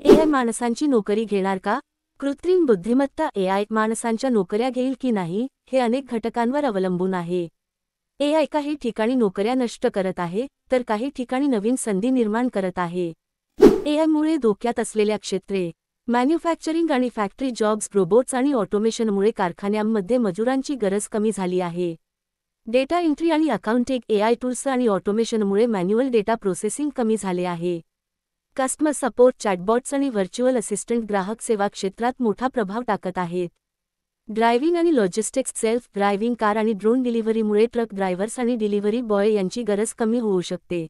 AI माणसांची नोकरी घेणार का? कृत्रिम बुद्धिमत्ता एआय माणसांच्या नोकऱ्या घेईल की नाही हे अनेक घटकांवर अवलंबून आहे. एआय काही ठिकाणी नोकऱ्या नष्ट करत आहे, तर काही ठिकाणी नवीन संधी निर्माण करत आहे. एआयमुळे धोक्यात असलेल्या क्षेत्रे. मॅन्युफॅक्चरिंग आणि फॅक्टरी जॉब्स. रोबोट्स आणि ऑटोमेशनमुळे कारखान्यांमध्ये मजुरांची गरज कमी झाली आहे. डेटा एंट्री आणि अकाउंटिंग. एआय टूल्स आणि ऑटोमेशनमुळे मॅन्युअल डेटा प्रोसेसिंग कमी झाले आहे. Customer support. चॅटबॉट्स आणि व्हर्च्युअल असिस्टंट ग्राहक सेवा क्षेत्रात मोठा प्रभाव टाकत आहेत. ड्रायव्हिंग आणि लॉजिस्टिक्स. सेल्फ ड्रायव्हिंग कार आणि ड्रोन डिलिव्हरीमुळे ट्रक ड्रायव्हर्स आणि डिलिव्हरी बॉय यांची गरज कमी होऊ शकते.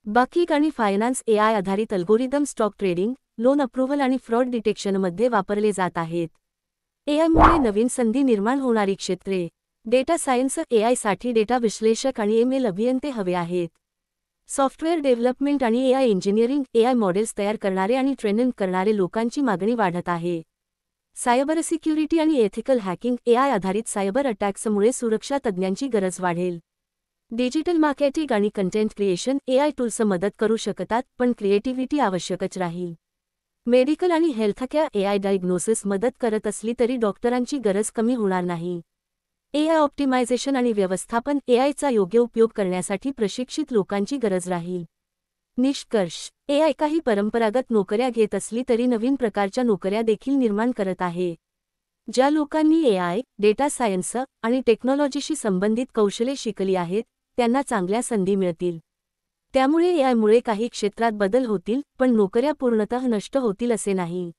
बँकिंग आणि फायनान्स. एआय आधारित algorithm stock trading, loan approval आणि फ्रॉड डिटेक्शनमध्ये वापरले जात आहेत. एआयमुळे नवीन संधी निर्माण होणारी क्षेत्रे. Data science. एआयसाठी डेटा विश्लेषक आणि एमएल अभियंते हवे आहेत. सॉफ्टवेअर डेव्हलपमेंट आणि एआय इंजिनिअरिंग. एआय मॉडेल्स तयार करणारे आणि ट्रेन करणारे लोकांची मागणी वाढत आहे. सायबर सिक्युरिटी आणि एथिकल हॅकिंग. एआय आधारित सायबर अटॅक्समुळे सुरक्षा तज्ज्ञांची गरज वाढेल. डिजिटल मार्केटिंग आणि कंटेंट क्रिएशन. एआय टूल्स मदत करू शकतात, पण क्रिएटिव्हिटी आवश्यकच राहील. मेडिकल आणि हेल्थकेअर. एआय डायग्नोसिस मदत करत असली तरी डॉक्टरांची गरज कमी होणार नाही. एआय ऑप्टिमायझेशन आणि व्यवस्थापन. एआयचा योग्य उपयोग करण्यासाठी प्रशिक्षित लोकांची गरज राहील. निष्कर्ष. एआय काही परंपरागत नोकऱ्या घेत असली तरी नवीन प्रकारच्या नोकऱ्या देखील निर्माण करत आहे. ज्या लोकांनी एआय, डेटा सायन्स आणि टेक्नॉलॉजीशी संबंधित कौशल्ये शिकली आहेत, त्यांना चांगल्या संधी मिळतील. त्यामुळे एआयमुळे काही क्षेत्रात बदल होतील, पण नोकऱ्या पूर्णतः नष्ट होतील असे नाही.